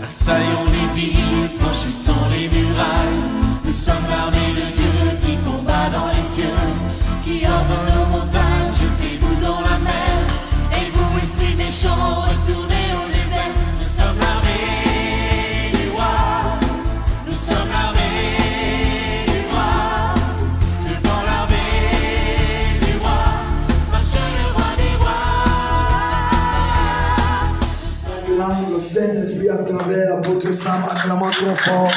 Assaillons les villes, franchissons les murailles. Nous sommes l'armée de Dieu qui combat dans les cieux, qui ordonne nos montagnes, jetez-vous dans la mer. Et vous, esprits méchants, retournez au désert. Nous sommes l'armée du roi, nous sommes l'armée du roi. Devant l'armée du roi, marche le roi des rois. Là, le Saint-Esprit à travers l'apôtre Sam, acclamant trop fort.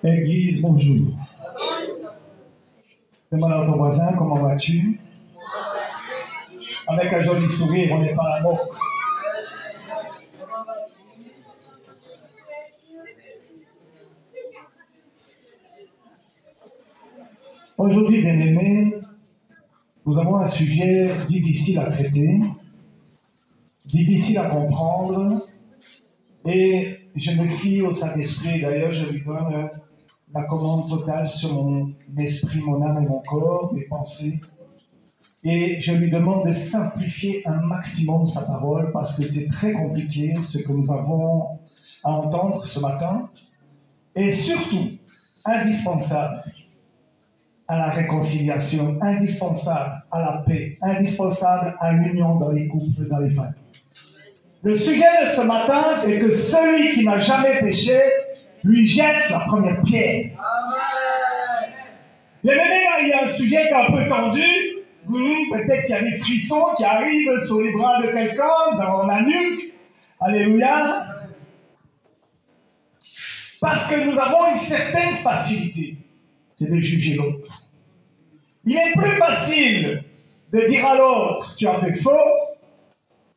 Église, bonjour. Demande à ton voisin, comment vas-tu? Avec un joli sourire, on n'est pas à mort. Aujourd'hui, bien-aimés, nous avons un sujet difficile à traiter, difficile à comprendre, et je me fie au Saint-Esprit. D'ailleurs, je lui donne la commande totale sur mon esprit, mon âme et mon corps, mes pensées. Et je lui demande de simplifier un maximum sa parole parce que c'est très compliqué ce que nous avons à entendre ce matin. Et surtout, indispensable à la réconciliation, indispensable à la paix, indispensable à l'union dans les couples, dans les familles. Le sujet de ce matin, c'est que celui qui n'a jamais péché lui jette la première pierre. Amen. Bien aimé, il y a un sujet qui est un peu tendu. Peut-être qu'il y a des frissons qui arrivent sur les bras de quelqu'un, dans la nuque. Alléluia. Parce que nous avons une certaine facilité, c'est de juger l'autre. Il est plus facile de dire à l'autre, tu as fait faux,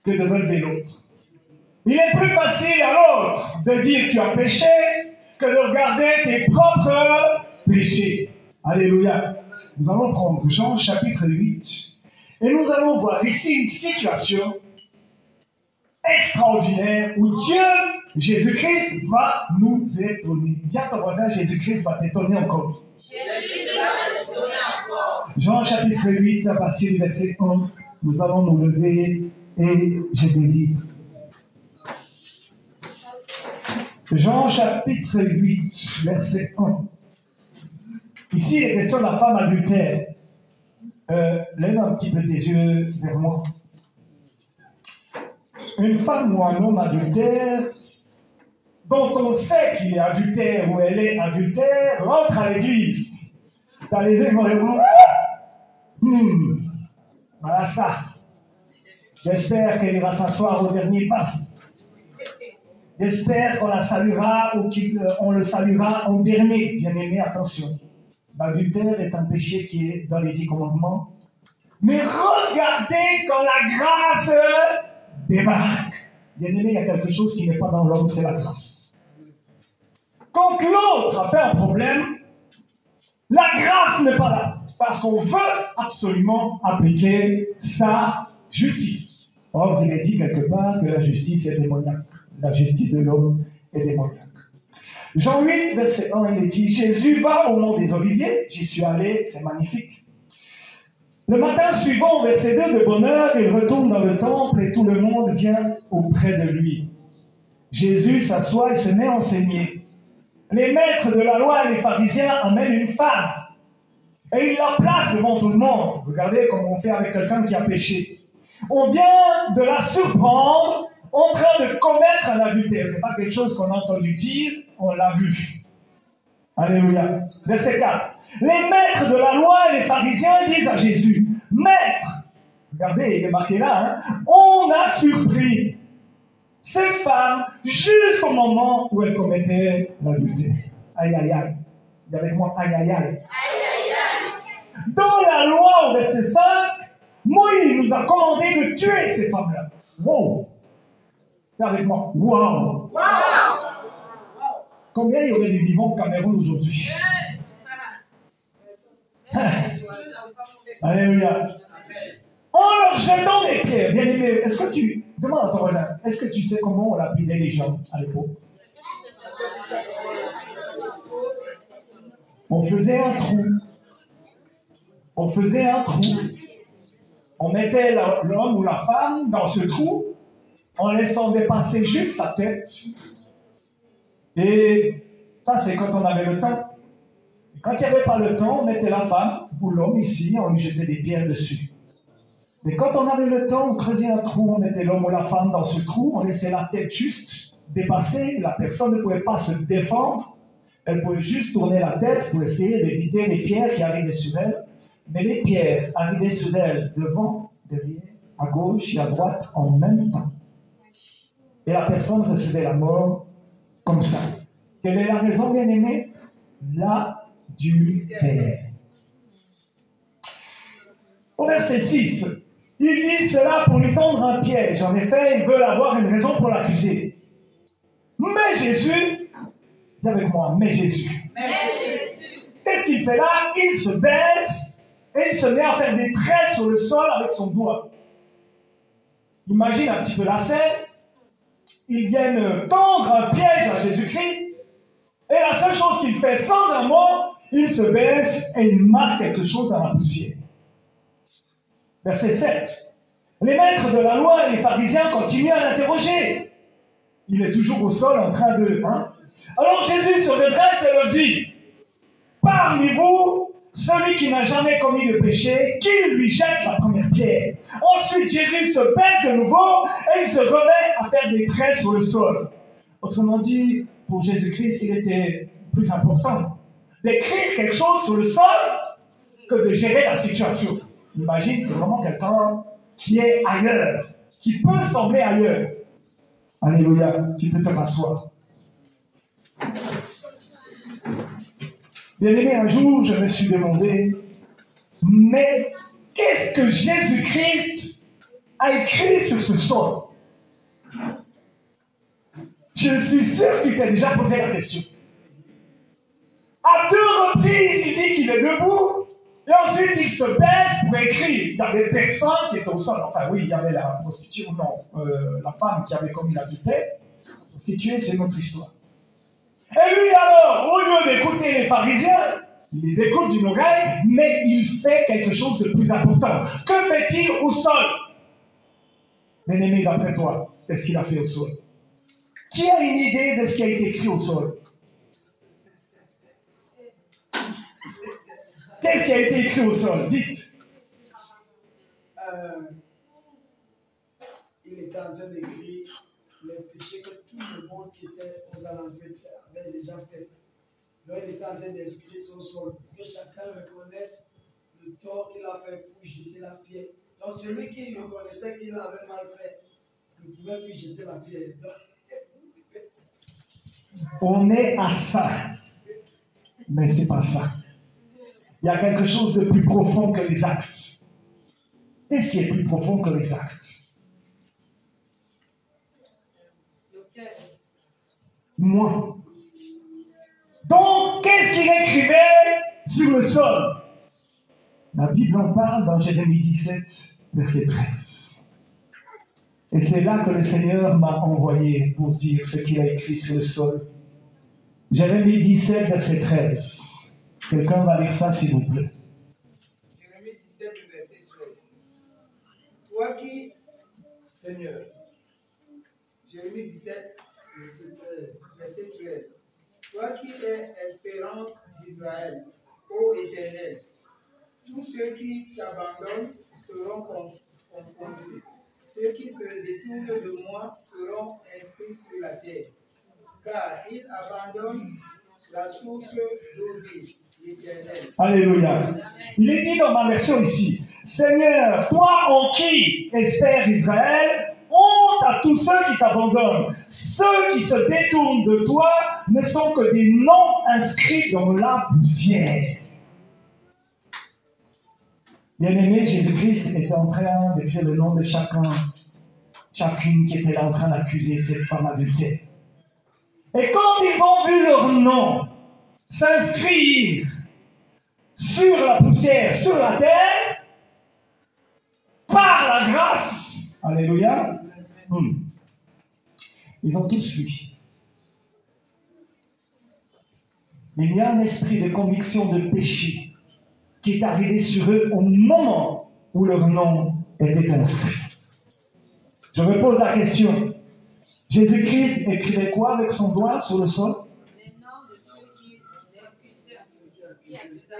que de relever l'autre. Il est plus facile à l'autre de dire tu as péché que de regarder tes propres péchés. Alléluia. Nous allons prendre Jean chapitre 8 et nous allons voir ici une situation extraordinaire où Dieu, Jésus-Christ, va nous étonner. Dis à ton voisin, Jésus-Christ va t'étonner encore. Jésus-Christ va t'étonner encore. Jean chapitre 8, à partir du verset 1, nous allons nous lever et je délivre. Jean chapitre 8, verset 1. Ici, il est question de la femme adultère. Lève un petit peu tes yeux vers moi. Une femme ou un homme adultère, dont on sait qu'il est adultère ou elle est adultère, rentre à l'église. Dans les yeux, voilà ça. J'espère qu'elle ira s'asseoir au dernier pas. J'espère qu'on la saluera ou qu'on le saluera en dernier. Bien aimé, attention. L'adultère est un péché qui est dans les 10 commandements. Mais regardez quand la grâce débarque. Bien aimé, il y a quelque chose qui n'est pas dans l'homme, c'est la grâce. Quand l'autre a fait un problème, la grâce n'est pas là. Parce qu'on veut absolument appliquer sa justice. Or, il est dit quelque part que la justice est démoniaque. La justice de l'homme est démoniaque. Jean 8, verset 1, il est dit, Jésus va au mont des Oliviers. J'y suis allé, c'est magnifique. Le matin suivant, verset 2, de bonne heure, il retourne dans le temple et tout le monde vient auprès de lui. Jésus s'assoit et se met à enseigner. Les maîtres de la loi et les pharisiens amènent une femme. Et il la place devant tout le monde. Regardez comme on fait avec quelqu'un qui a péché. On vient de la surprendre en train de commettre un adultère. Ce n'est pas quelque chose qu'on a entendu dire, on l'a vu. Alléluia. Verset 4. Les maîtres de la loi et les pharisiens disent à Jésus, Maître, regardez, il est marqué là, on a surpris cette femme juste au moment où elle commettait l'adultère. Aïe, aïe, aïe. Dis avec moi, aïe, aïe, aïe. Aïe, aïe, aïe. Dans la loi, au verset 5, Moïse nous a commandé de tuer ces femmes-là. Wow. Dis avec moi, wow. Wow. Combien il y aurait des vivants au Cameroun aujourd'hui? Alléluia. En leur jetant des pierres, bien aimé, est-ce que tu... Demande à ton voisin, est-ce que tu sais comment on lapidait les gens à l'époque? On faisait un trou. on faisait un trou. On mettait l'homme ou la femme dans ce trou en laissant dépasser juste la tête. Et ça, c'est quand on avait le temps. Et quand il n'y avait pas le temps, on mettait la femme ou l'homme ici, on lui jetait des pierres dessus. Mais quand on avait le temps, on creusait un trou, on mettait l'homme ou la femme dans ce trou, on laissait la tête juste dépasser, la personne ne pouvait pas se défendre, elle pouvait juste tourner la tête pour essayer d'éviter les pierres qui arrivaient sur elle. Mais les pierres arrivaient sur elle devant, derrière, à gauche et à droite en même temps. Et la personne recevait la mort comme ça. Quelle est la raison, bien-aimé? L'adultère. Au verset 6, il dit cela pour lui tendre un piège. En effet, ils veulent avoir une raison pour l'accuser. Mais Jésus, dis avec moi, mais Jésus. Qu'est-ce qu'il fait là? Il se baisse et il se met à faire des traits sur le sol avec son doigt. Imagine un petit peu la scène. Ils viennent tendre un piège à Jésus-Christ. Et la seule chose qu'il fait sans un mot, il se baisse et il marque quelque chose dans la poussière. Verset 7. Les maîtres de la loi et les pharisiens continuent à l'interroger. Il est toujours au sol en train de... Alors Jésus se redresse et leur dit, parmi vous, celui qui n'a jamais commis de péché, qu'il lui jette la première pierre. Ensuite, Jésus se baisse de nouveau et il se remet à faire des traits sur le sol. Autrement dit, pour Jésus-Christ, il était plus important d'écrire quelque chose sur le sol que de gérer la situation. Imagine, c'est vraiment quelqu'un qui est ailleurs, qui peut sembler ailleurs. Alléluia, tu peux te rasseoir. Bien-aimé, un jour, je me suis demandé, mais qu'est-ce que Jésus-Christ a écrit sur ce sol? Je suis sûr que tu t'es déjà posé la question. À 2 reprises, il dit qu'il est debout, et ensuite il se baisse pour écrire. Il y avait personne qui était au sol. Enfin oui, il y avait la prostituée, la femme qui avait commis l'adultère. Prostituée, c'est notre histoire. Et lui alors, au lieu d'écouter les pharisiens, il les écoute d'une oreille, mais il fait quelque chose de plus important. Que fait-il au sol? Bien-aimé, d'après toi, qu'est-ce qu'il a fait au sol? Qui a une idée de ce qui a été écrit au sol? Qu'est-ce qui a été écrit au sol? Dites. Il était en train d'écrire les péchés que tout le monde qui était aux alentours avait déjà fait. Donc il était en train d'inscrire son sol pour que chacun reconnaisse le tort qu'il a fait pour jeter la pierre. Donc celui qui reconnaissait qu'il avait mal fait ne pouvait plus jeter la pierre. On est à ça, mais c'est pas ça. Il y a quelque chose de plus profond que les actes. Qu'est-ce qui est plus profond que les actes? Moi. Donc, qu'est-ce qu'il écrivait sur le sol? La Bible en parle dans Jérémie 17, verset 13. Et c'est là que le Seigneur m'a envoyé pour dire ce qu'il a écrit sur le sol. Jérémie 17, verset 13. Quelqu'un va lire ça, s'il vous plaît. Jérémie 17, verset 13. Toi qui, Seigneur, Jérémie 17, verset 13. Toi qui es espérance d'Israël, ô Éternel, tous ceux qui t'abandonnent seront confondus. Ceux qui se détournent de moi seront inscrits sur la terre. Car ils abandonnent la source d'eau vive, l'Éternel. Alléluia. Il est dit dans ma version ici, Seigneur, toi en qui espère Israël, honte à tous ceux qui t'abandonnent. Ceux qui se détournent de toi ne sont que des noms inscrits dans la poussière. Bien-aimé, Jésus-Christ était en train d'écrire le nom de chacune qui était là en train d'accuser cette femme adultère. Et quand ils ont vu leur nom s'inscrire sur la poussière, sur la terre, par la grâce, alléluia, ils ont tous fui. Il y a un esprit de conviction de péché qui est arrivé sur eux au moment où leur nom était inscrit. Je me pose la question. Jésus-Christ écrivait quoi avec son doigt sur le sol? Les noms de ceux qui accusaient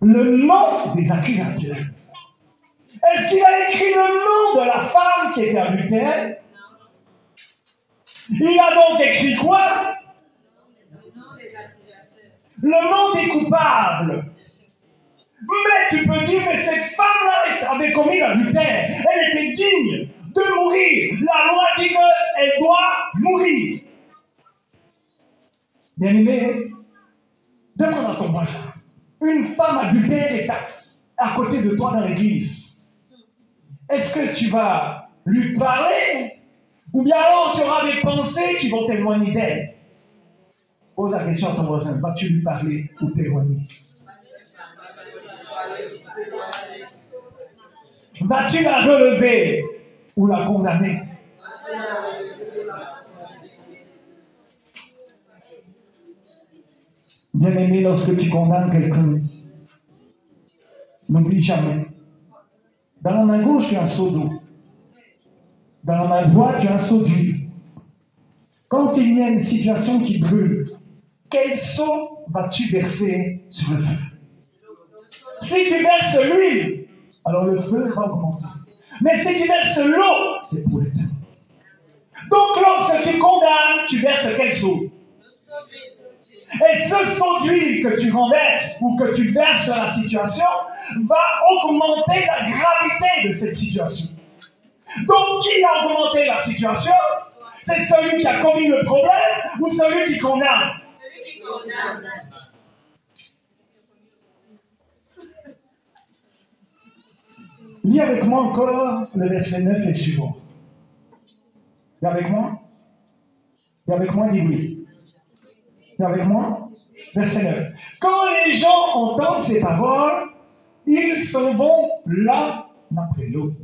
Le nom des accusateurs. Est-ce qu'il a écrit le nom de la femme qui était adultère? Il a donc écrit quoi? le nom des accusateurs. Le nom des coupables. Mais tu peux dire, mais cette femme-là avait commis l'adultère. Elle était digne de mourir. La loi dit qu'elle doit mourir. Bien-aimé, demande à ton voisin. Une femme adultère est à côté de toi dans l'église. Est-ce que tu vas lui parler? Ou bien alors tu auras des pensées qui vont t'éloigner d'elle? Pose la question à ton voisin. Vas-tu lui parler ou t'éloigner? Vas-tu la relever ou la condamner? Bien-aimé, lorsque tu condamnes quelqu'un, n'oublie jamais. Dans la main gauche, tu as un seau d'eau. Dans la main droite, tu as un seau d'huile. Quand il y a une situation qui brûle, quel seau vas-tu verser sur le feu? Si tu verses l'huile, alors le feu va augmenter. Mais si tu verses l'eau, c'est pour l'éternité. Donc lorsque tu condamnes, tu verses quel seau? Et ce seau d'huile que tu renverses ou que tu verses sur la situation va augmenter la gravité de cette situation. Donc qui a augmenté la situation? C'est celui qui a commis le problème ou celui qui condamne? Celui qui condamne. Lis avec moi encore le verset 9 et suivant. Lis avec moi? Lis avec moi, dis oui. Lis avec moi? Verset 9. Quand les gens entendent ces paroles, ils s'en vont l'un après l'autre.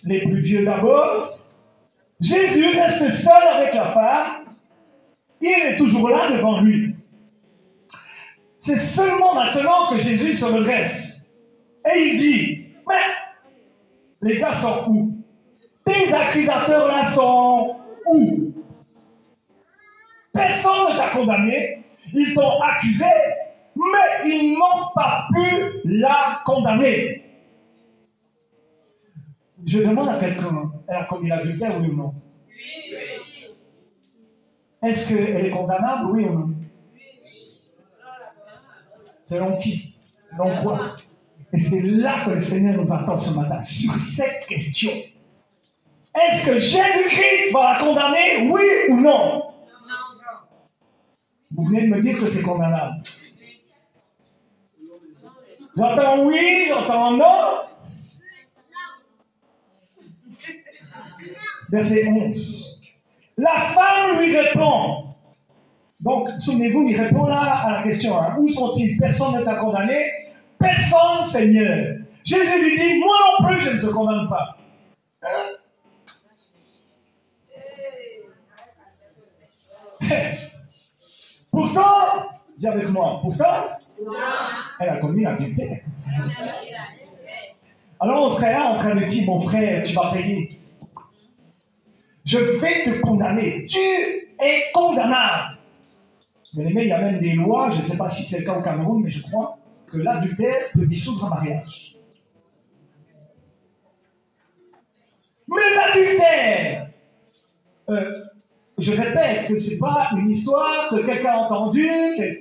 Les plus vieux d'abord. Jésus reste seul avec la femme. Il est toujours là devant lui. C'est seulement maintenant que Jésus se redresse. Et il dit, mais les gars sont où? Tes accusateurs là sont où? Personne ne t'a condamné. Ils t'ont accusé, mais ils n'ont pas pu la condamner. Je demande à quelqu'un, elle a commis l'adultère, oui ou non? Oui. Est-ce qu'elle est condamnable, oui ou non? Selon qui? Selon quoi? Et c'est là que le Seigneur nous attend ce matin, sur cette question. Est-ce que Jésus-Christ va la condamner, oui ou non? Vous venez de me dire que c'est condamnable. J'entends oui, j'entends non. Verset 11. La femme lui répond. Donc, souvenez-vous, il répond là à la question. Hein, où sont-ils? Personne ne t'a condamné. Personne, Seigneur. Jésus lui dit, moi non plus, je ne te condamne pas. Pourtant, dis avec moi, pourtant, elle a commis l'adultère. Alors on serait là en train de dire, mon frère, tu vas payer. Je vais te condamner. Tu es condamnable. Bien aimé, il y a même des lois, je ne sais pas si c'est le cas au Cameroun, mais je crois que l'adultère peut dissoudre un mariage. Mais l'adultère, je répète que ce n'est pas une histoire que quelqu'un a entendue,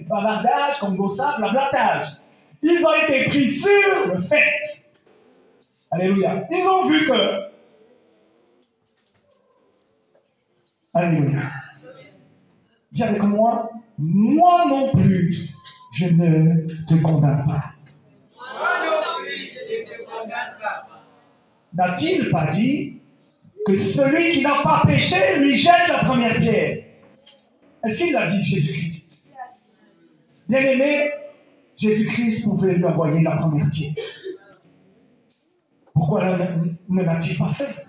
bavardage, comme gossard, blablatage. Ils ont été pris sur le fait. Alléluia. Ils ont vu que. Alléluia. Dis avec moi, moi non plus, je ne te condamne pas. Moi non plus, je ne te condamne pas. N'a-t-il pas dit que celui qui n'a pas péché lui jette la première pierre? Est-ce qu'il l'a dit, Jésus-Christ? Bien-aimé, Jésus-Christ pouvait lui envoyer la première pierre. Pourquoi ne l'a-t-il pas fait?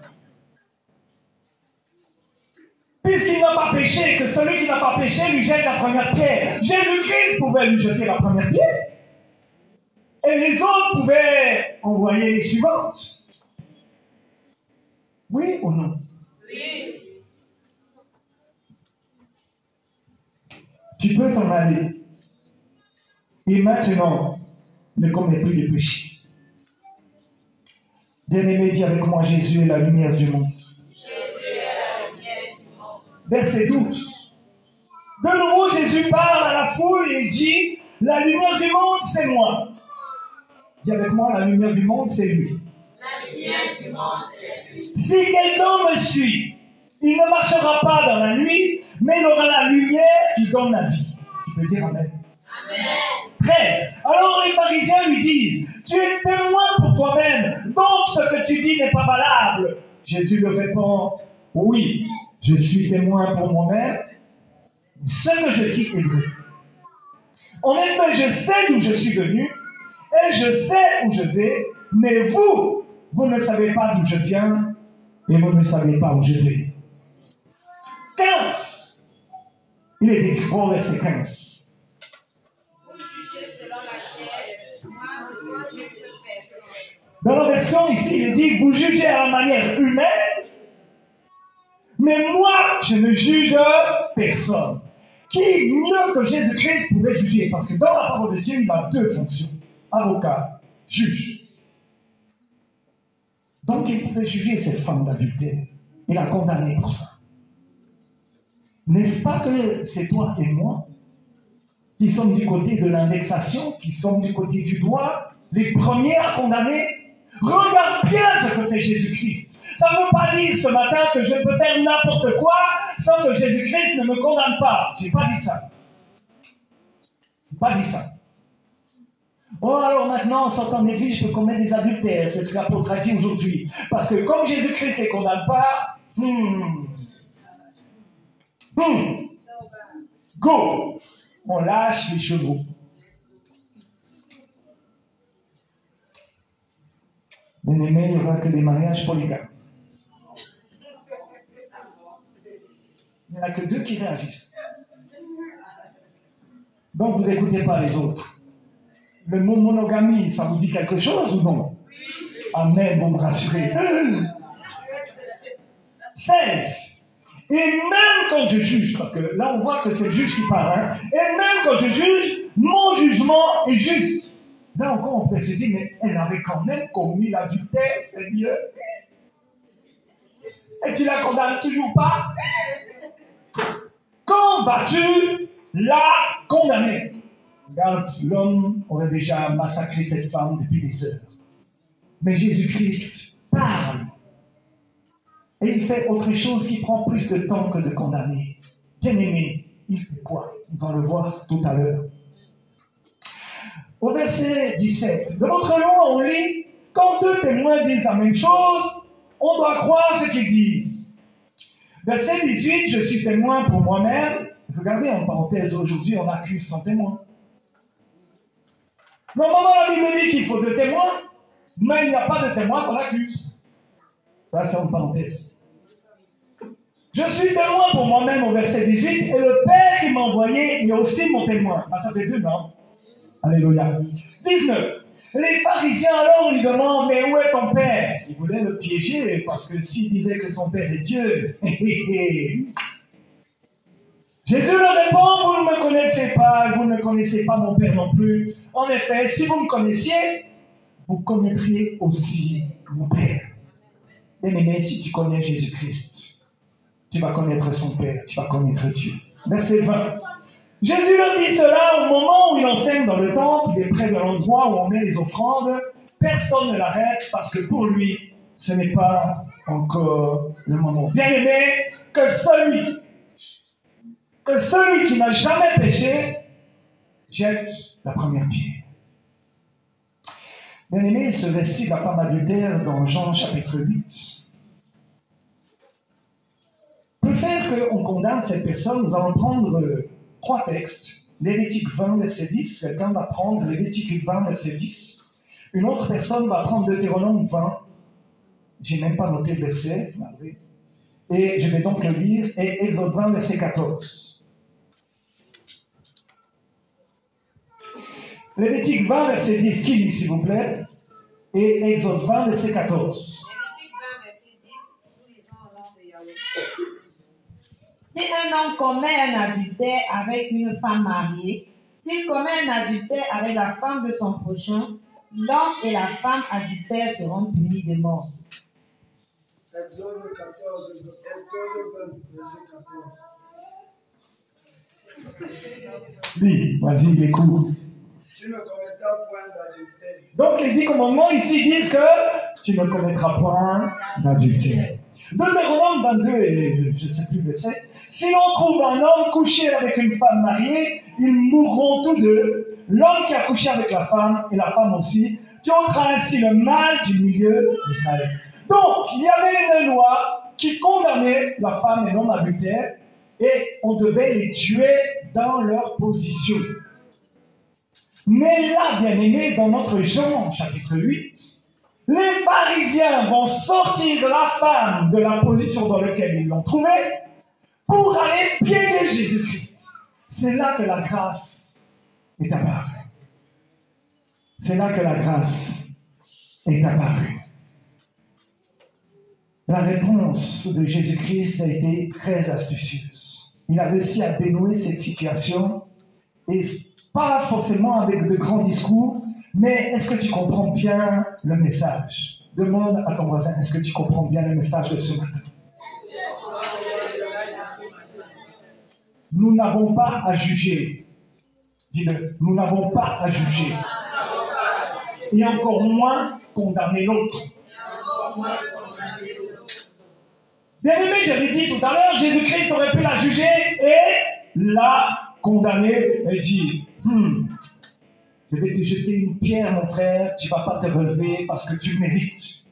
Puisqu'il n'a pas péché, que celui qui n'a pas péché lui jette la première pierre. Jésus-Christ pouvait lui jeter la première pierre. Et les autres pouvaient envoyer les suivantes. Oui ou non? Oui. Tu peux t'en aller. Et maintenant, ne commets plus de péché. Bien-aimé, dis avec moi, Jésus est la lumière du monde. Jésus est la lumière du monde. Verset 12. De nouveau, Jésus parle à la foule et il dit, la lumière du monde, c'est moi. Dis avec moi, la lumière du monde, c'est lui. La lumière du monde, c'est lui. Si quelqu'un me suit, il ne marchera pas dans la nuit, mais il aura la lumière qui donne la vie. Tu peux dire Amen. Amen. 13. Alors les pharisiens lui disent, tu es témoin pour toi-même, donc ce que tu dis n'est pas valable. Jésus lui répond, oui, je suis témoin pour moi-même, ce que je dis est vrai. En effet, je sais d'où je suis venu, et je sais où je vais, mais vous ne savez pas d'où je viens, et vous ne savez pas où je vais. 15. Il est écrit au verset 15. Vous jugez selon la chair, moi je juge personne. Dans la version ici, il est dit, vous jugez à la manière humaine, mais moi, je ne juge personne. Qui mieux que Jésus-Christ pouvait juger? Parce que dans la parole de Dieu, il a deux fonctions. Avocat, juge. Donc, il pouvait juger cette femme d'adultère. Il a condamné pour ça. N'est-ce pas que c'est toi et moi qui sommes du côté de l'indexation, qui sommes du côté du droit, les premiers à condamner? Regarde bien ce que fait Jésus-Christ. Ça ne veut pas dire ce matin que je peux faire n'importe quoi sans que Jésus-Christ ne me condamne pas. Je n'ai pas dit ça. Je n'ai pas dit ça. Oh, alors maintenant, en sortant en église, je peux commettre des adultères. C'est ce que l'apôtre a dit aujourd'hui. Parce que comme Jésus-Christ ne les condamne pas, go, on lâche les chevaux. Bien-aimé, il n'y aura que des mariages polygames. Il n'y en a que deux qui réagissent. Donc, vous n'écoutez pas les autres. Le mot monogamie, ça vous dit quelque chose ou non? Amen, vous me rassurez. 16. Et même quand je juge, parce que là, on voit que c'est le juge qui parle, hein, et même quand je juge, mon jugement est juste. Là encore, on peut se dire, mais elle avait quand même commis l'adultère, c'est mieux. Et tu la condamnes toujours pas? Quand vas-tu la condamner? Regarde, l'homme aurait déjà massacré cette femme depuis des heures. Mais Jésus-Christ parle. Et il fait autre chose qui prend plus de temps que de condamner. Bien-aimé, il fait quoi? Nous allons le voir tout à l'heure. Au verset 17, de votre loi, on lit, quand deux témoins disent la même chose, on doit croire ce qu'ils disent. Verset 18, je suis témoin pour moi-même. Regardez, en parenthèse, aujourd'hui, on accuse sans témoin. Normalement, la Bible dit qu'il faut deux témoins, mais il n'y a pas de témoin qu'on accuse. Ça, c'est en parenthèse. Je suis témoin pour moi-même au verset 18, et le Père qui m'a envoyé est aussi mon témoin. Ah, ça fait deux, non? Alléluia. 19. Les pharisiens alors lui demandent, mais où est ton Père? Ils voulaient le piéger, parce que s'il disait que son Père est Dieu, Jésus leur répond, vous ne me connaissez pas, vous ne connaissez pas mon Père non plus. En effet, si vous me connaissiez, vous connaîtriez aussi mon Père. Bien-aimé, si tu connais Jésus-Christ, tu vas connaître son Père, tu vas connaître Dieu. Verset 20. Jésus leur dit cela au moment où il enseigne dans le temple, il est près de l'endroit où on met les offrandes. Personne ne l'arrête parce que pour lui, ce n'est pas encore le moment. Bien-aimé, que celui qui n'a jamais péché jette la première pierre. Bien-aimé, ce récit de la femme adultère dans Jean chapitre 8 peut faire qu'on condamne cette personne. Nous allons prendre trois textes. Lévitique 20, verset 10. Quelqu'un va prendre Lévitique 20, verset 10. Une autre personne va prendre Deutéronome 20. Je n'ai même pas noté le verset. Et je vais donc le lire. Et Exode 20, verset 14. Lévitique 20, verset 10, qui lit s'il vous plaît? Et Exode 20, verset 14. Lévitique 20, verset 10, nous lisons au nom de Yahweh. Si un homme commet un adultère avec une femme mariée, s'il commet un adultère avec la femme de son prochain, l'homme et la femme adultère seront punis de mort. Exode 14, Exode 20, verset 14. Lis, vas-y, découvre. Tu ne commettras point d'adultère. Donc les 10 commandements ici disent que tu ne commettras point d'adultère. Deutéronome 22, et je ne sais plus le verset. Si l'on trouve un homme couché avec une femme mariée, ils mourront tous deux, l'homme qui a couché avec la femme et la femme aussi. Tu ôteras ainsi le mal du milieu d'Israël. Donc, il y avait une loi qui condamnait la femme et l'homme adultères et on devait les tuer dans leur position. Mais là, bien aimé, dans notre Jean, chapitre 8, les pharisiens vont sortir la femme de la position dans laquelle ils l'ont trouvée pour aller piéger Jésus-Christ. C'est là que la grâce est apparue. C'est là que la grâce est apparue. La réponse de Jésus-Christ a été très astucieuse. Il a réussi à dénouer cette situation, et pas forcément avec de grands discours, mais est-ce que tu comprends bien le message? Demande à ton voisin, est-ce que tu comprends bien le message de ce matin? Nous n'avons pas à juger. Dis-le, nous n'avons pas à juger. Et encore moins condamner l'autre. Bien aimé, j'avais dit tout à l'heure, Jésus-Christ aurait pu la juger et la condamner et dire, je vais te jeter une pierre, mon frère, tu ne vas pas te relever parce que tu mérites.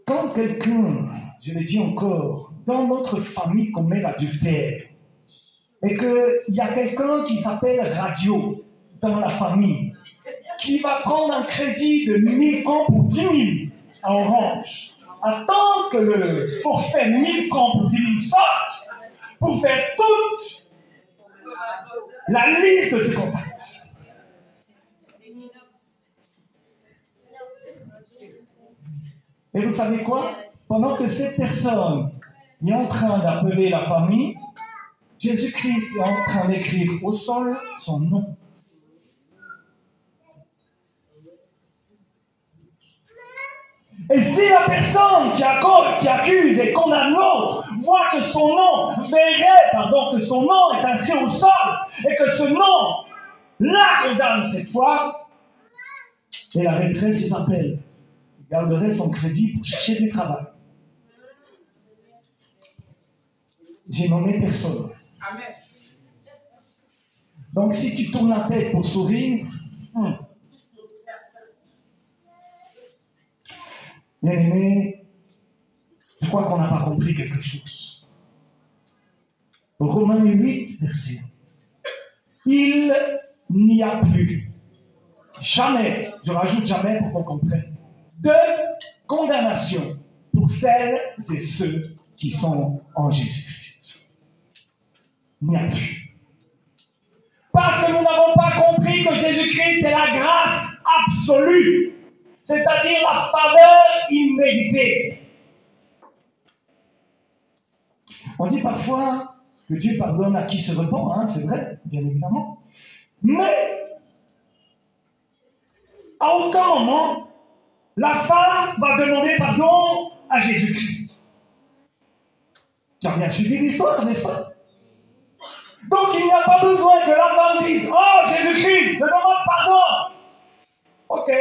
Quand quelqu'un, je le dis encore, dans notre famille commet l'adultère, et qu'il y a quelqu'un qui s'appelle Radio dans la famille, qui va prendre un crédit de 1000 francs pour 10 000 à Orange, attendre que le forfait 1000 francs pour 10 000 sorte, pour faire toute la liste de ses contacts. Et vous savez quoi? Pendant que cette personne est en train d'appeler la famille, Jésus-Christ est en train d'écrire au sol son nom. Et si la personne qui accuse et condamne l'autre voit que son nom, que son nom est inscrit au sol et que ce nom la condamne cette fois, elle arrêterait ses appels. Il garderait son crédit pour chercher du travail. J'ai nommé personne. Amen. Donc si tu tournes la tête pour sourire, bien aimé, je crois qu'on n'a pas compris quelque chose. Romains 8, verset 1. Il n'y a plus, jamais, je rajoute jamais pour qu'on comprenne, de condamnation pour celles et ceux qui sont en Jésus-Christ. Il n'y a plus. Parce que nous n'avons pas compris que Jésus-Christ est la grâce absolue, c'est-à-dire la faveur imméritée. On dit parfois que Dieu pardonne à qui se repent, c'est vrai, bien évidemment. Mais, à aucun moment, la femme va demander pardon à Jésus-Christ. Tu as bien suivi l'histoire, n'est-ce pas? Donc il n'y a pas besoin que la femme dise « Oh, Jésus-Christ, je demande pardon !» Ok,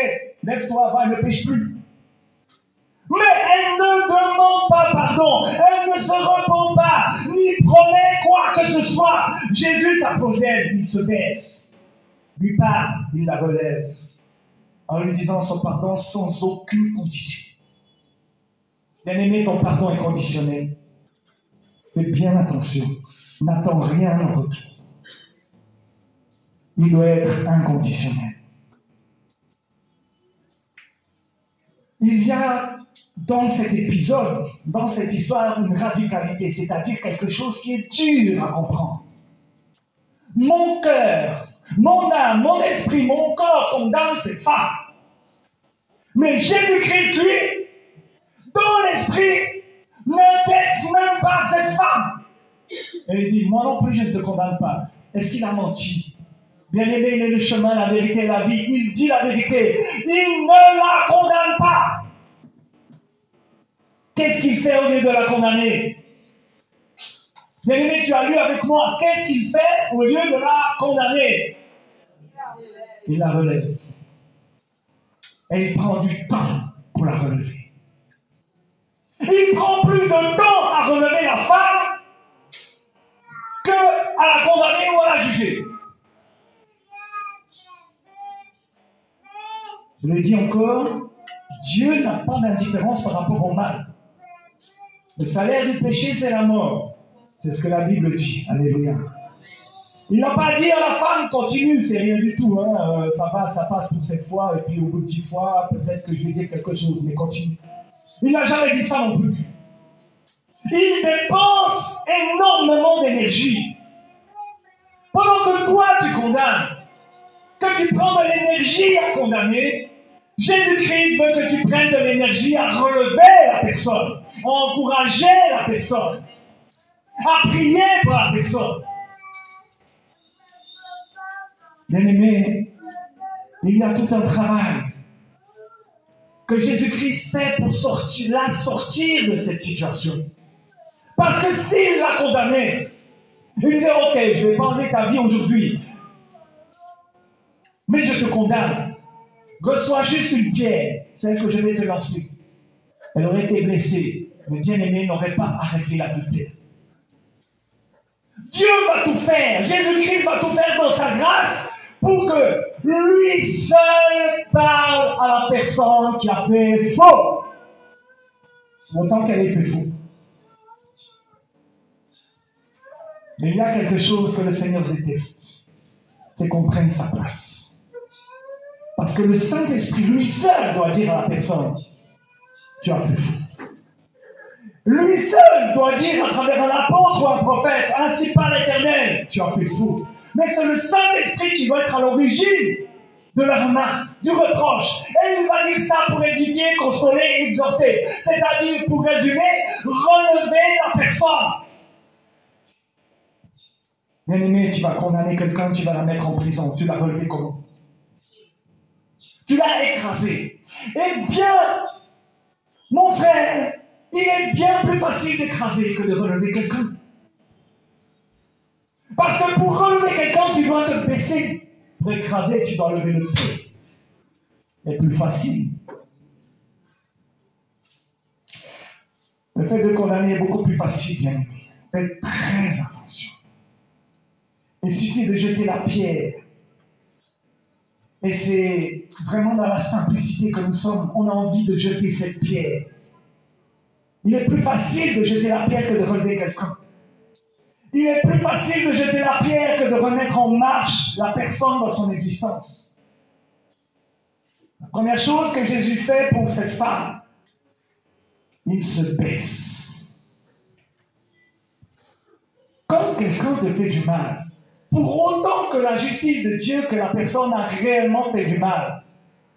lève-toi, va, ne pêche plus. Mais elle ne demande pas pardon, elle ne se repent pas, ni promet quoi que ce soit. Jésus s'approche d'elle, il se baisse, lui parle, il la relève, en lui disant son pardon sans aucune condition. Bien-aimé, ton pardon est conditionnel. Fais bien attention, n'attends rien en retour. Il doit être inconditionnel. Il y a dans cet épisode, dans cette histoire, une radicalité, c'est-à-dire quelque chose qui est dur à comprendre. mon cœur, mon âme, mon esprit, mon corps condamnent cette femme. Mais Jésus-Christ, lui, dans l'esprit, n'indexe même pas cette femme. Et il dit, moi non plus, je ne te condamne pas. Est-ce qu'il a menti? Bien-aimé, il est le chemin, la vérité, la vie. Il dit la vérité. Il ne la condamne pas. Qu'est-ce qu'il fait au lieu de la condamner? Bien-aimé, tu as lu avec moi. Qu'est-ce qu'il fait au lieu de la condamner? Il la relève. Et il prend du temps pour la relever. Il prend plus de temps à relever la femme qu'à la condamner ou à la juger. Je le dis encore, Dieu n'a pas d'indifférence par rapport au mal. Le salaire du péché, c'est la mort. C'est ce que la Bible dit. Alléluia. Il n'a pas dit à la femme, continue, c'est rien du tout. Hein. Ça passe pour cette fois, et puis au bout de 10 fois, peut-être que je vais dire quelque chose, mais continue. Il n'a jamais dit ça non plus. Il dépense énormément d'énergie. Pendant que toi, tu condamnes, que tu prends de l'énergie à condamner, Jésus-Christ veut que tu prennes de l'énergie à relever la personne, à encourager la personne, à prier pour la personne. Bien-aimé, il y a tout un travail que Jésus-Christ fait pour la sortir de cette situation. Parce que s'il l'a condamné, il disait, ok, je ne vais pas enlever ta vie aujourd'hui, mais je te condamne. Reçois juste une pierre, celle que je vais te lancer. Elle aurait été blessée, mais bien-aimé n'aurait pas arrêté l'adultère. Dieu va tout faire, Jésus-Christ va tout faire dans sa grâce pour que lui seul parle à la personne qui a fait faux. Autant qu'elle ait fait faux. Mais il y a quelque chose que le Seigneur déteste, c'est qu'on prenne sa place. Parce que le Saint-Esprit, lui seul, doit dire à la personne, tu as fait faux. Lui seul doit dire à travers un apôtre ou un prophète, ainsi par l'Éternel, tu as fait faux. Mais c'est le Saint-Esprit qui doit être à l'origine de la remarque, du reproche. Et il va dire ça pour édifier, consoler, exhorter. C'est-à-dire, pour résumer, relever la personne. Bien-aimé, tu vas condamner quelqu'un, tu vas la mettre en prison. Tu l'as relevé comment? Tu l'as écrasé. Eh bien, mon frère, il est bien plus facile d'écraser que de relever quelqu'un. Parce que pour relever quelqu'un, tu dois te baisser. Pour écraser, tu dois lever le pied. C'est plus facile. Le fait de condamner est beaucoup plus facile, bien aimé. Faites très attention. Il suffit de jeter la pierre. Et c'est vraiment dans la simplicité que nous sommes. On a envie de jeter cette pierre. Il est plus facile de jeter la pierre que de relever quelqu'un. Il est plus facile de jeter la pierre que de remettre en marche la personne dans son existence. La première chose que Jésus fait pour cette femme, il se baisse. Quand quelqu'un te fait du mal, pour autant que la justice de Dieu, que la personne a réellement fait du mal,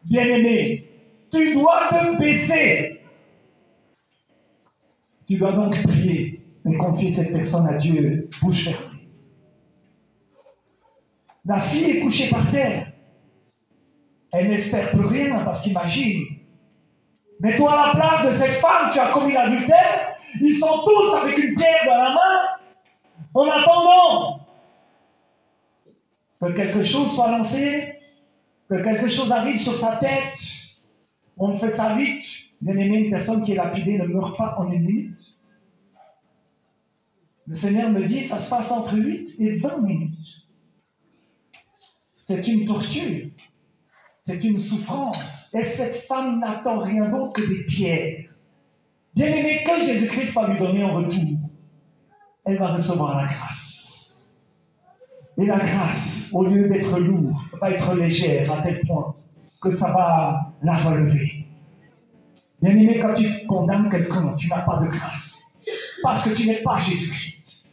bien-aimé, tu dois te baisser. Tu dois donc prier et confier cette personne à Dieu, bouche fermée. La fille est couchée par terre. Elle n'espère plus rien parce qu'imagine. Mais toi, à la place de cette femme, tu as commis l'adultère. Ils sont tous avec une pierre dans la main en attendant que quelque chose soit lancé, que quelque chose arrive sur sa tête. On fait ça vite. Bien aimé, une personne qui est lapidée ne meurt pas en une minute. Le Seigneur me dit, ça se passe entre 8 et 20 minutes. C'est une torture. C'est une souffrance. Et cette femme n'attend rien d'autre que des pierres. Bien aimé, que Jésus-Christ va lui donner en retour, elle va recevoir la grâce. Et la grâce, au lieu d'être lourde, va être légère à tel point que ça va la relever. Bien aimé, quand tu condamnes quelqu'un, tu n'as pas de grâce. Parce que tu n'es pas Jésus-Christ.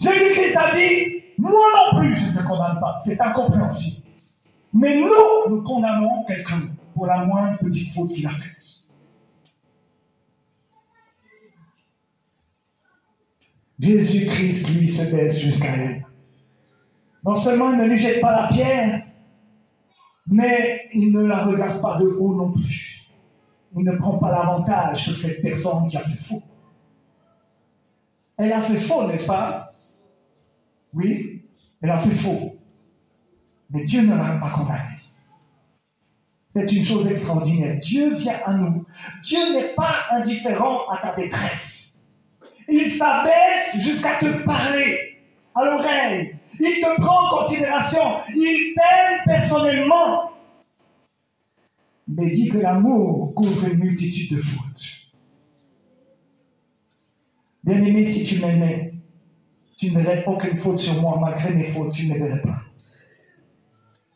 Jésus-Christ Jésus-Christ a dit, moi non plus, je ne te condamne pas. C'est incompréhensible. Mais nous condamnons quelqu'un pour la moindre petite faute qu'il a faite. Jésus-Christ, lui, se baisse jusqu'à elle. Non seulement il ne lui jette pas la pierre, mais il ne la regarde pas de haut non plus. Il ne prend pas l'avantage sur cette personne qui a fait faux. Elle a fait faux, n'est-ce pas? Oui, elle a fait faux. Mais Dieu ne l'a pas condamnée. C'est une chose extraordinaire. Dieu vient à nous. Dieu n'est pas indifférent à ta détresse. Il s'abaisse jusqu'à te parler à l'oreille. Il te prend en considération. Il t'aime personnellement. Mais dit que l'amour couvre une multitude de fautes. Bien-aimé, si tu m'aimais, tu ne verrais aucune faute sur moi, malgré mes fautes, tu ne les verrais pas.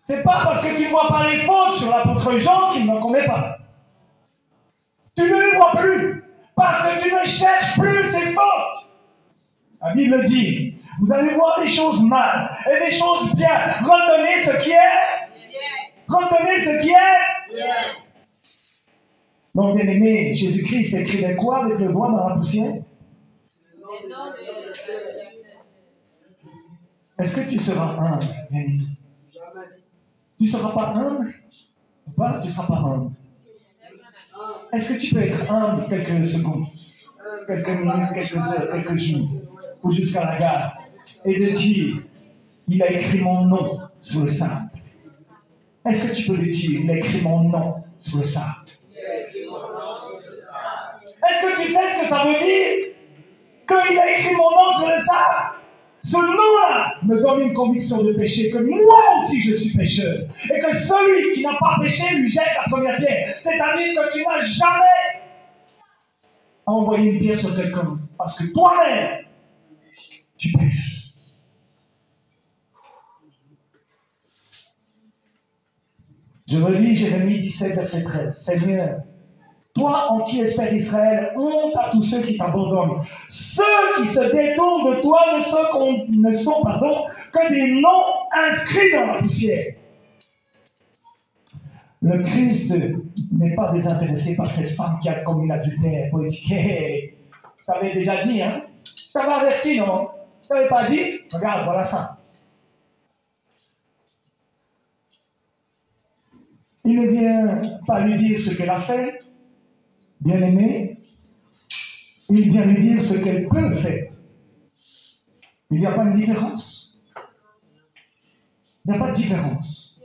C'est pas parce que tu ne vois pas les fautes sur l'apôtre Jean qu'il n'en commet pas. Tu ne les vois plus, parce que tu ne cherches plus ces fautes. La Bible dit, vous allez voir des choses mal et des choses bien. Retenez ce qui est. Retenez ce qui est. Donc, bien aimé, Jésus-Christ écrivait quoi avec le doigt dans la poussière? Est-ce que tu seras humble, bien-aimé? Tu ne seras pas humble? Ou pas? Tu ne seras pas humble. Est-ce que tu peux être humble quelques secondes, quelques minutes, quelques heures, quelques jours, ou jusqu'à la gare, et de dire, il a écrit mon nom sur le sable? Est-ce que tu peux le dire, il a écrit mon nom sur le sable? Est-ce que tu sais ce que ça veut dire? Qu'il a écrit mon nom sur le sable? Ce nom-là me donne une conviction de péché, que moi aussi je suis pécheur. Et que celui qui n'a pas péché lui jette la première pierre. C'est-à-dire que tu n'as jamais envoyé une pierre sur quelqu'un. Parce que toi-même, tu pêches. Je relis Jérémie 17, verset 13. Seigneur, toi en qui espère Israël, honte à tous ceux qui t'abandonnent. Ceux qui se détournent de toi ne sont que des noms inscrits dans la poussière. Le Christ n'est pas désintéressé par cette femme qui a commis l'adultère. Pour dire, hey, je t'avais déjà dit, hein? Je t'avais averti, non? Je t'avais pas dit? Regarde, voilà ça. Il ne vient pas lui dire ce qu'elle a fait. Bien-aimé, il vient lui dire ce qu'elle peut faire. Il n'y a pas une différence. Il n'y a pas de différence.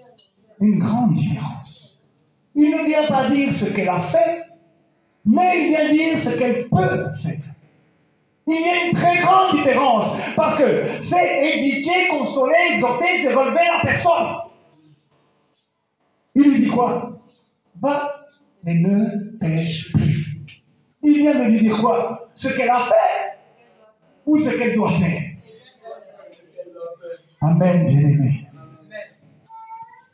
Une grande différence. Il ne vient pas dire ce qu'elle a fait, mais il vient dire ce qu'elle peut faire. Il y a une très grande différence, parce que c'est édifier, consoler, exhorter, c'est relever la personne. Il lui dit quoi? Va et ne pêche plus. Il vient de lui dire quoi? Ce qu'elle a fait ou ce qu'elle doit faire? Amen, bien-aimé.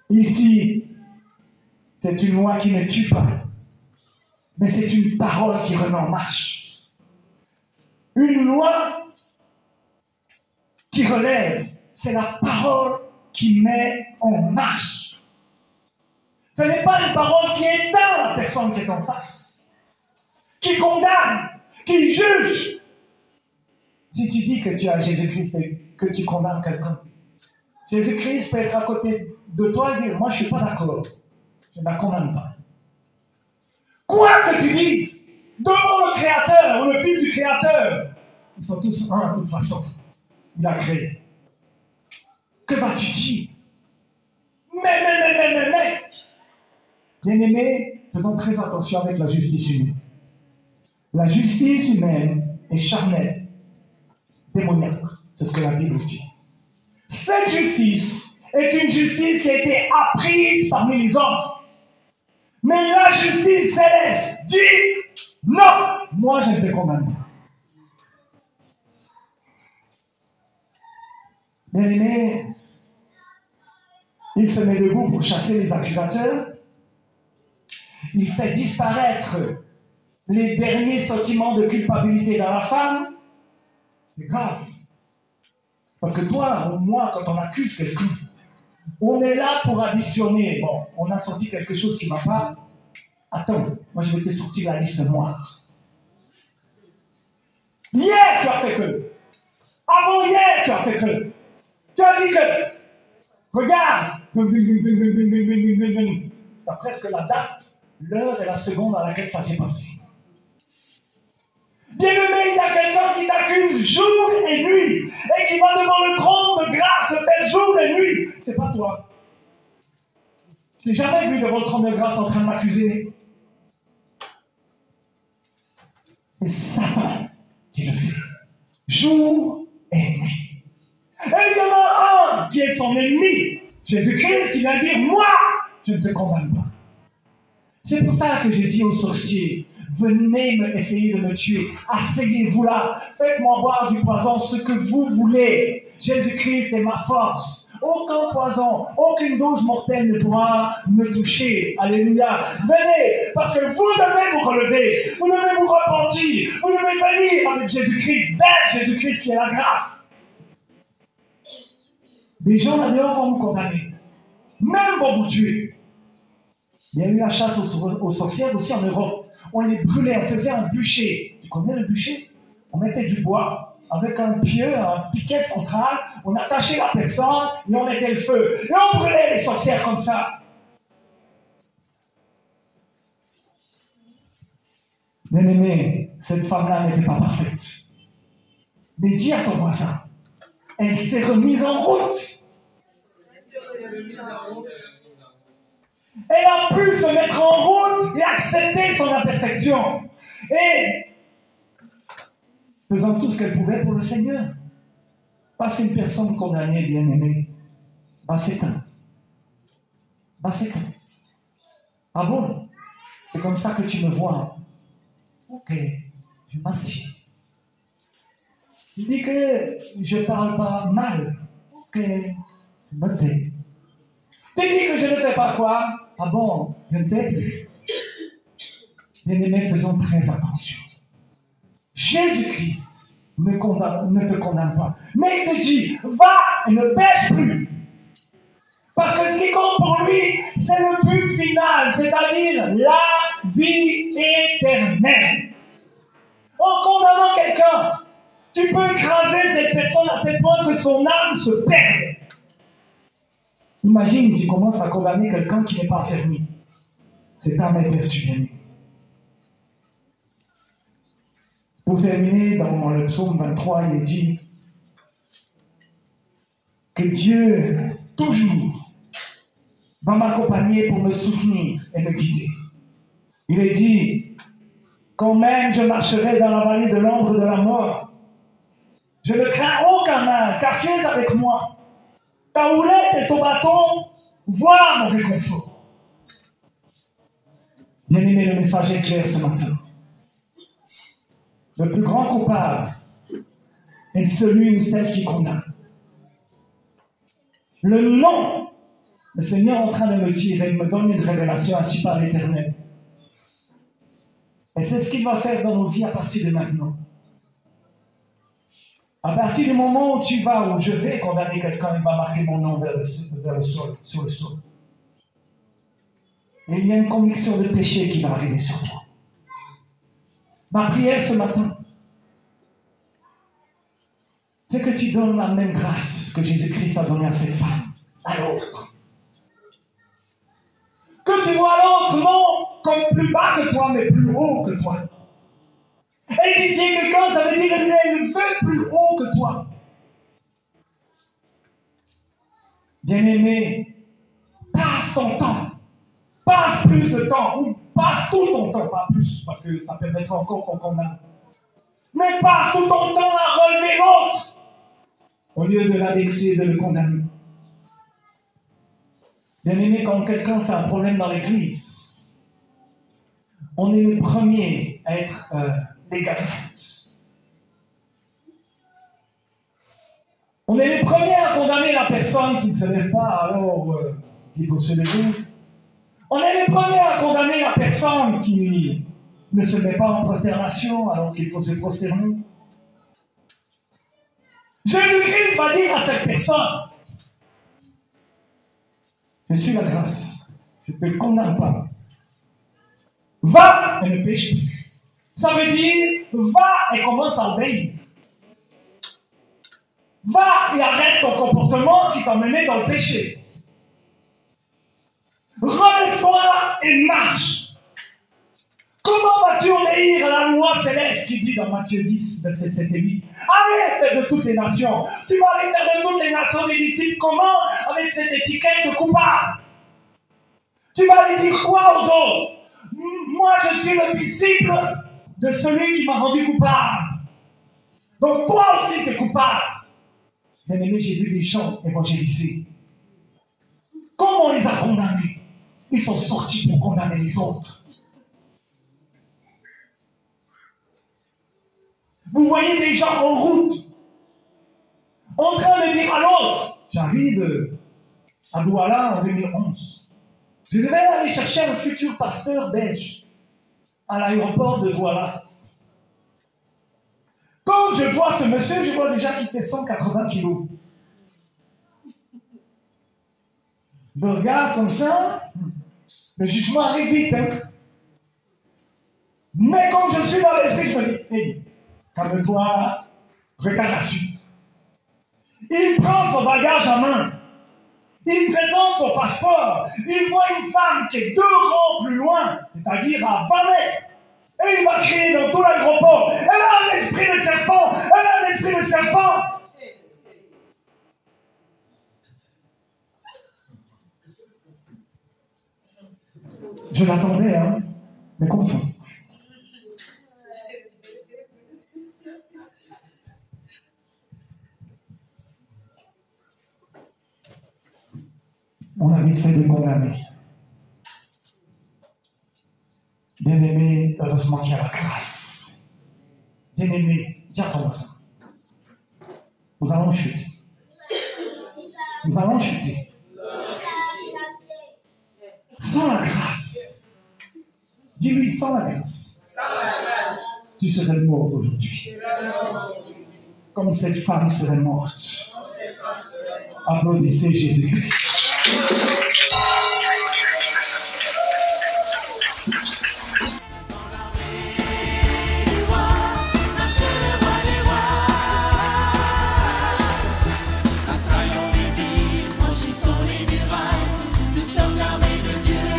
Ici, c'est une loi qui ne tue pas, mais c'est une parole qui remet en marche. Une loi qui relève, c'est la parole qui met en marche. Ce n'est pas une parole qui éteint la personne qui est en face, qui condamne, qui juge. Si tu dis que tu as Jésus-Christ et que tu condamnes quelqu'un, Jésus-Christ peut être à côté de toi et dire, moi je ne suis pas d'accord, je ne la condamne pas. Quoi que tu dises, devant le Créateur ou le Fils du Créateur, ils sont tous un de toute façon. Il a créé. Que vas-tu dire? Mais. Bien-aimés, faisons très attention avec la justice humaine. La justice humaine est charnelle, démoniaque. C'est ce que la Bible dit. Cette justice est une justice qui a été apprise parmi les hommes. Mais la justice céleste dit, non, moi je ne te condamne pas. Bien-aimé, il se met debout pour chasser les accusateurs. Il fait disparaître les derniers sentiments de culpabilité dans la femme. C'est grave. Parce que toi ou moi, quand on accuse quelqu'un, on est là pour additionner. Bon, on a sorti quelque chose qui ne va pas. Attends, moi je vais te sortir la liste noire. Hier, tu as fait que. Avant-hier, tu as fait que. Tu as dit que. Regarde. Tu as presque la date, l'heure et la seconde à laquelle ça s'est passé. Bien-aimé, il y a quelqu'un qui t'accuse jour et nuit et qui va devant le trône de grâce le faire jour et nuit. C'est pas toi. Je n'ai jamais vu devant le trône de grâce en train de m'accuser. C'est Satan qui le fait. Jour et nuit. Et il y en a un qui est son ennemi. Jésus-Christ qui vient dire, moi, je ne te condamne pas. C'est pour ça que j'ai dit aux sorciers, venez essayer de me tuer. Asseyez-vous là. Faites-moi boire du poison, ce que vous voulez. Jésus-Christ est ma force. Aucun poison, aucune dose mortelle ne pourra me toucher. Alléluia. Venez, parce que vous devez vous relever. Vous devez vous repentir. Vous devez venir avec Jésus-Christ. Vers Jésus-Christ qui est la grâce. Des gens là-dedans vont vous condamner. Même pour vous tuer. Il y a eu la chasse aux sorcières aussi en Europe. On les brûlait, on faisait un bûcher. Tu connais le bûcher? On mettait du bois avec un pieu, un piquet central, on attachait la personne et on mettait le feu. Et on brûlait les sorcières comme ça. Bien-aimé, cette femme-là n'était pas parfaite. Mais dis à ton voisin, elle s'est remise en route. Elle a pu se mettre en route et accepter son imperfection. Et faisant tout ce qu'elle pouvait pour le Seigneur. Parce qu'une personne condamnée, bien-aimée, va s'éteindre. Va s'éteindre. Ah bon? C'est comme ça que tu me vois. Ok, je m'assieds. Tu dis que je ne parle pas mal. Ok, je me tais. Tu dis que je ne fais pas quoi? Ah bon, je ne fais plus. Bien-aimés, faisons très attention. Jésus-Christ ne te condamne pas. Mais il te dit, va et ne pêche plus. Parce que ce qui compte pour lui, c'est le but final, c'est-à-dire la vie éternelle. En condamnant quelqu'un, tu peux écraser cette personne à tel point que son âme se perd. Imagine, tu commences à condamner quelqu'un qui n'est pas affermi. Cette âme est perdue, bien-aimée. Pour terminer, dans le psaume 23, il est dit que Dieu, toujours, va m'accompagner pour me soutenir et me guider. Il est dit, quand même je marcherai dans la vallée de l'ombre de la mort, je ne crains aucun mal, car tu es avec moi. Ta houlette et ton bâton, vois mon réconfort. Bien-aimé, le message est clair ce matin. Le plus grand coupable est celui ou celle qui condamne. Le nom, le Seigneur est en train de me dire et me donne une révélation ainsi par l'Éternel. Et c'est ce qu'il va faire dans nos vies à partir de maintenant. À partir du moment où tu vas, où je vais condamner quelqu'un, il va marquer mon nom vers le sol, sur le sol. Et il y a une conviction de péché qui va arriver sur toi. Ma prière ce matin, c'est que tu donnes la même grâce que Jésus-Christ a donnée à cette femme, à l'autre. Que tu vois l'autre non comme plus bas que toi, mais plus haut que toi. Édifier quelqu'un, ça veut dire qu'il est élevé plus haut que toi. Bien-aimé, passe ton temps. Passe plus de temps. Ou passe tout ton temps, pas plus, parce que ça peut être encore qu'on condamne. Mais passe tout ton temps à relever l'autre, au lieu de l'annexer et de le condamner. Bien-aimé, quand quelqu'un fait un problème dans l'église, on est les premiers à être légalistes. On est les premiers à condamner la personne qui ne se lève pas alors qu'il faut se lever. On est les premiers à condamner la personne qui ne se met pas en prosternation alors qu'il faut se prosterner. Jésus-Christ va dire à cette personne, je suis la grâce, je ne te le condamne pas. Va et ne pêche plus. Ça veut dire, va et commence à obéir. Va et arrête ton comportement qui t'a mené dans le péché. Relève-toi et marche. Comment vas-tu obéir à la loi céleste qui dit dans Matthieu 10, versets 7 et 8, allez faire de toutes les nations. Tu vas aller faire de toutes les nations des disciples. Comment? Avec cette étiquette de coupable. Tu vas aller dire quoi aux autres? Moi, je suis le disciple de celui qui m'a rendu coupable. Donc, toi aussi, tu es coupable. Bien aimé, j'ai vu des gens évangéliser. Comment on les a condamnés? Ils sont sortis pour condamner les autres. Vous voyez des gens en route, en train de dire à l'autre, j'arrive à Douala en 2011. Je devais aller chercher un futur pasteur belge à l'aéroport de Douala. Quand je vois ce monsieur, je vois déjà qu'il fait 180 kilos. Je regarde comme ça, le jugement arrive vite. Hein? Mais comme je suis dans l'esprit, je me dis, hey, calme-toi, regarde la suite. Il prend son bagage en main. Il présente son passeport. Il voit une femme qui est 2 rangs plus loin, c'est-à-dire à 20 mètres. Et il va crier dans tout l'aéroport. Elle a un esprit de serpent. Elle a un esprit de serpent. Je l'attendais, hein, mais comme ça. On a vite fait de condamner. Bien-aimé, heureusement qu'il y a la grâce. Bien-aimé, dis à ton voisin. Nous allons chuter. Nous allons chuter. Sans la grâce. Dis-lui, sans la grâce. Tu serais mort aujourd'hui. Comme cette femme serait morte. Applaudissez Jésus-Christ. Nous sommes l'armée du roi.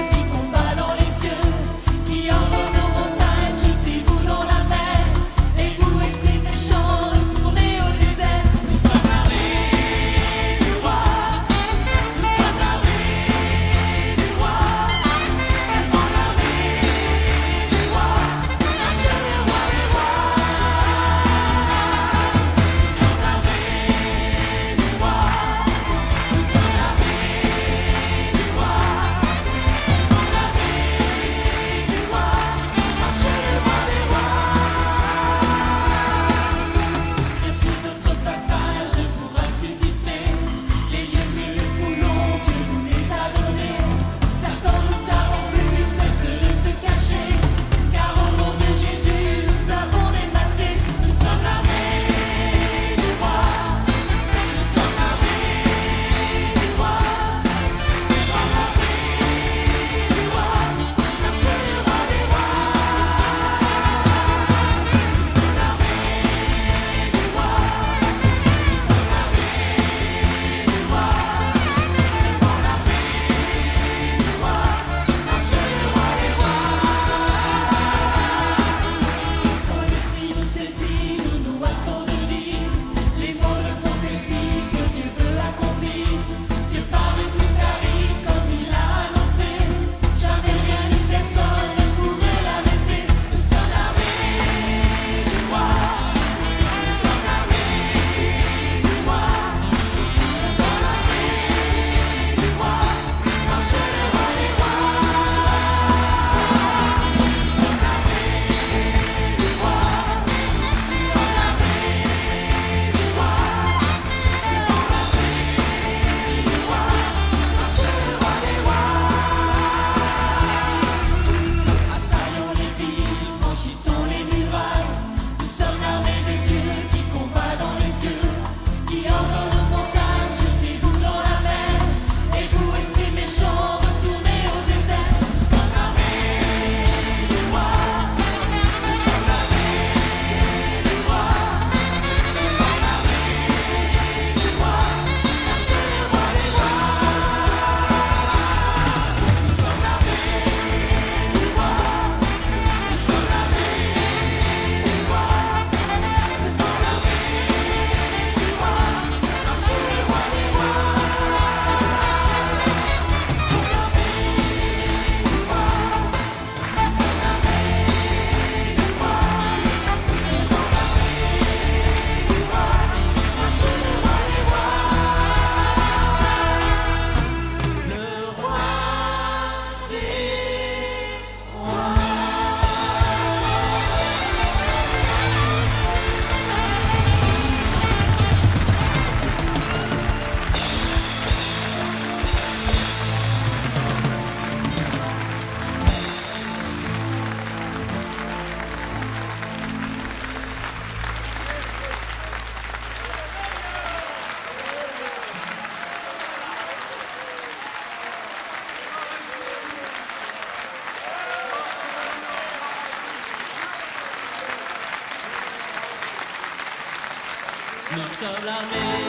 blâmer.